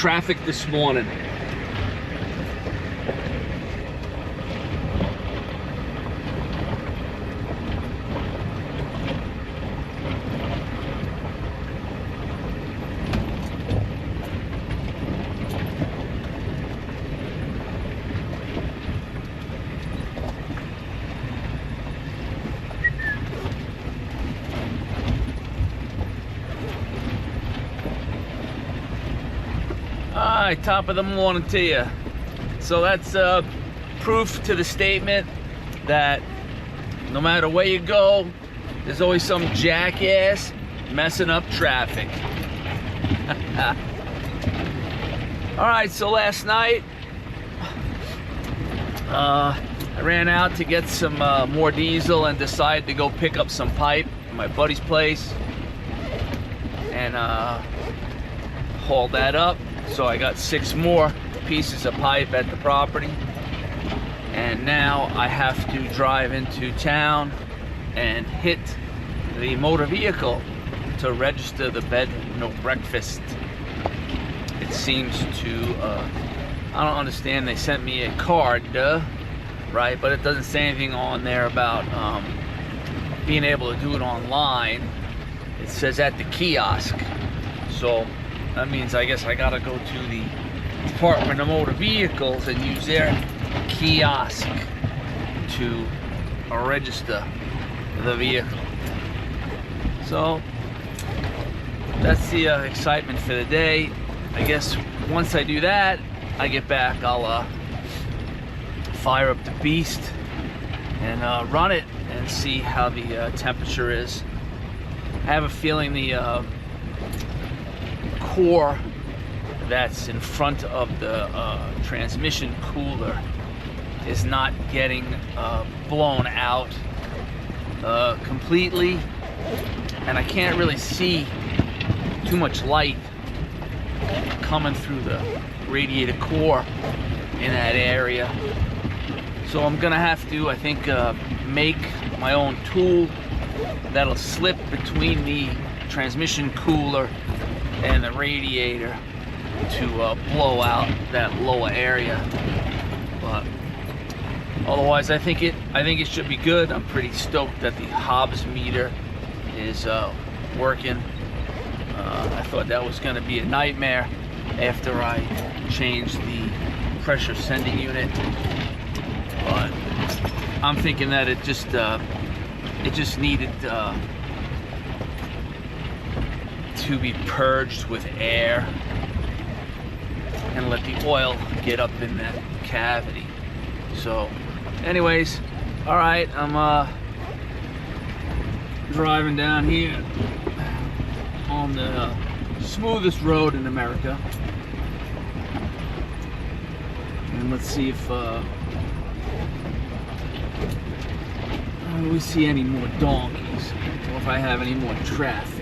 traffic this morning. Alright, top of the morning to you. So that's proof to the statement that no matter where you go, there's always some jackass messing up traffic. Alright, so last night I ran out to get some more diesel and decided to go pick up some pipe at my buddy's place and hauled that up. So I got 6 more pieces of pipe at the property, and now I have to drive into town and hit the motor vehicle to register the bed no breakfast. It seems to I don't understand. They sent me a card, right, but it doesn't say anything on there about being able to do it online. It says at the kiosk, so that means I guess I gotta go to the Department of Motor Vehicles and use their kiosk to register the vehicle. So that's the excitement for the day. I guess once I do that, I get back, I'll fire up the beast and run it and see how the temperature is. I have a feeling the core that's in front of the transmission cooler is not getting blown out completely, and I can't really see too much light coming through the radiator core in that area. So I'm gonna have to, I think, make my own tool that'll slip between the transmission cooler and the radiator to blow out that lower area. But otherwise, I think it should be good. I'm pretty stoked that the Hobbs meter is working. I thought that was going to be a nightmare after I changed the pressure sending unit, but I'm thinking that it just needed to be purged with air and let the oil get up in that cavity. So anyways, all right, I'm driving down here on the smoothest road in America, and let's see if we see any more donkeys or if I have any more traffic.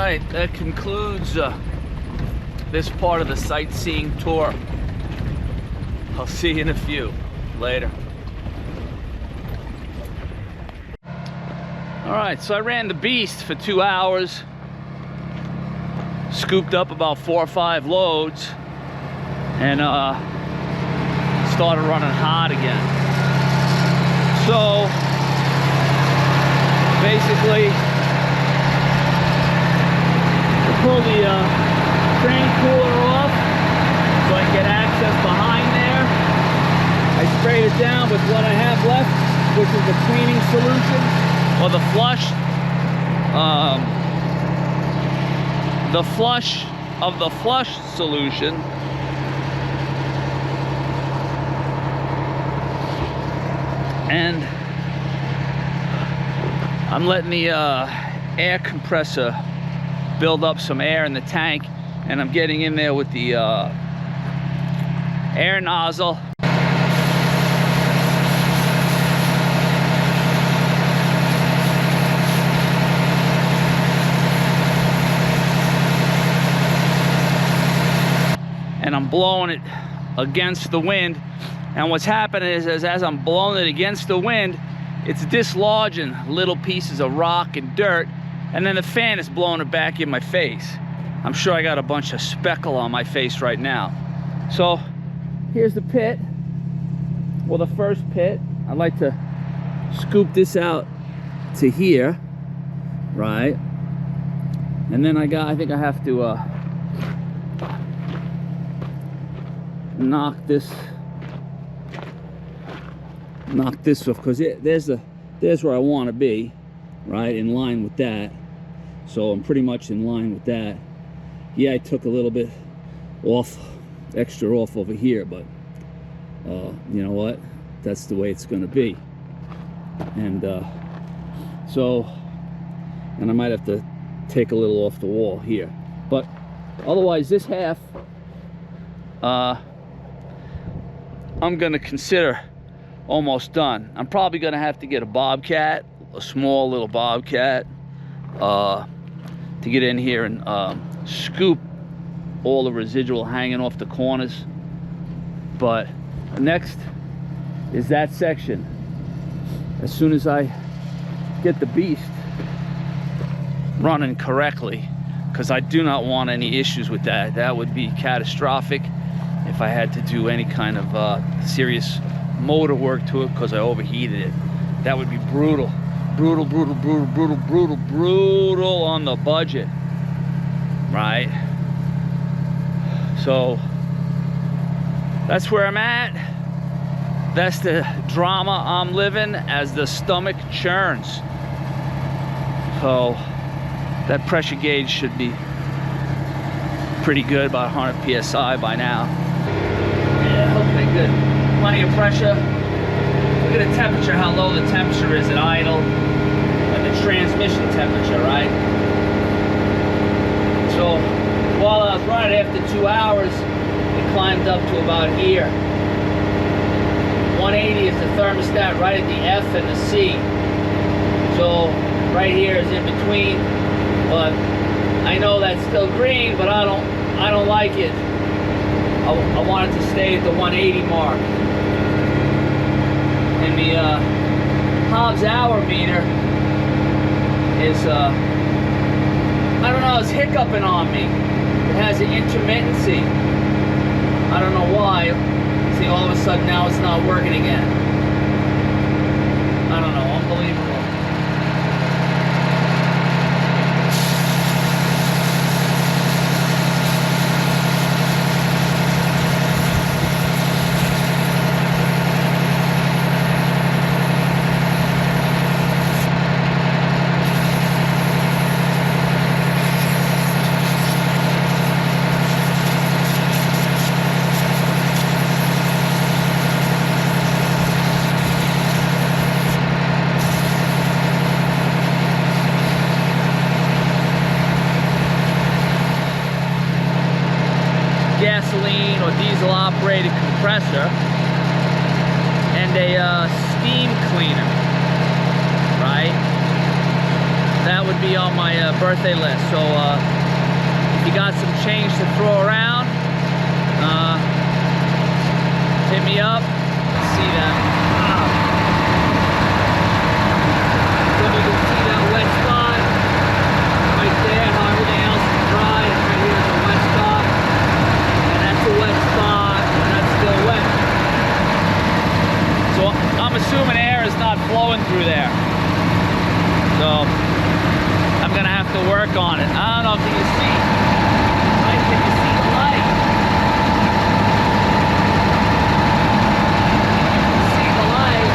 right, that concludes this part of the sightseeing tour. I'll see you in a few. Later. All right, so I ran the beast for 2 hours, scooped up about 4 or 5 loads, and started running hot again. So basically, I pull the train cooler off so I can get access behind there. I sprayed it down with what I have left, which is the cleaning solution, or the flush of the flush solution. And I'm letting the air compressor build up some air in the tank, and I'm getting in there with the air nozzle. And I'm blowing it against the wind. And what's happening is as I'm blowing it against the wind, it's dislodging little pieces of rock and dirt, and then the fan is blowing it back in my face. I'm sure I got a bunch of speckle on my face right now. So here's the pit, well, the first pit. I'd like to scoop this out to here, right? And then I think I have to knock this off, because there's where I want to be, right, in line with that. So I'm pretty much in line with that. Yeah, I took a little bit extra off over here, but you know what, that's the way it's going to be. And and I might have to take a little off the wall here, but otherwise this half I'm going to consider almost done. I'm probably going to have to get a bobcat, a small little bobcat, to get in here and scoop all the residual hanging off the corners. But next is that section. As soon as I get the beast running correctly, because I do not want any issues with that. That would be catastrophic if I had to do any kind of serious motor work to it because I overheated it. That would be brutal. Brutal, brutal, brutal, brutal, brutal, brutal on the budget, right? So that's where I'm at. That's the drama I'm living as the stomach churns. So that pressure gauge should be pretty good, about 100 psi by now. Yeah, okay, good. Plenty of pressure. Look at the temperature, how low the temperature is at idle, and the transmission temperature, right? So while I was running, after 2 hours, it climbed up to about here. 180 is the thermostat right at the F and the C. So right here is in between, but I know that's still green, but I don't like it. I want it to stay at the 180 mark. And the Hobbs hour meter is I don't know, it's hiccuping on me. It has an intermittency. I don't know why. See, all of a sudden now it's not working again. I don't know, unbelievable. Gasoline or diesel operated compressor and a steam cleaner, right? That that would be on my birthday list. So if you got some change to throw around, hit me up. See that? Then you can see that wet spot right there. How everything else is dry, and right here is a wet spot, and that's a wet spot, and that's still wet. So I'm assuming air is not flowing through there. So I'm gonna have to work on it. I don't know if you can see. Right? Can you see the light? See the light?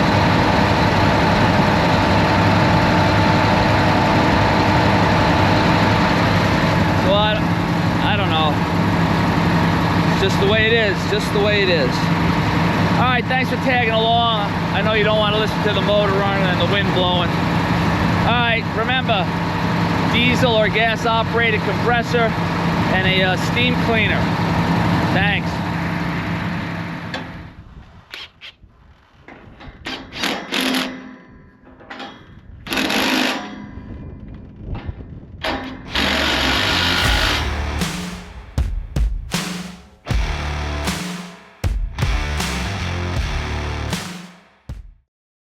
So I don't know. It's just the way it is. Just the way it is. All right, thanks for tagging along. I know you don't want to listen to the motor running and the wind blowing. All right, remember, diesel or gas operated compressor and a steam cleaner. Thanks.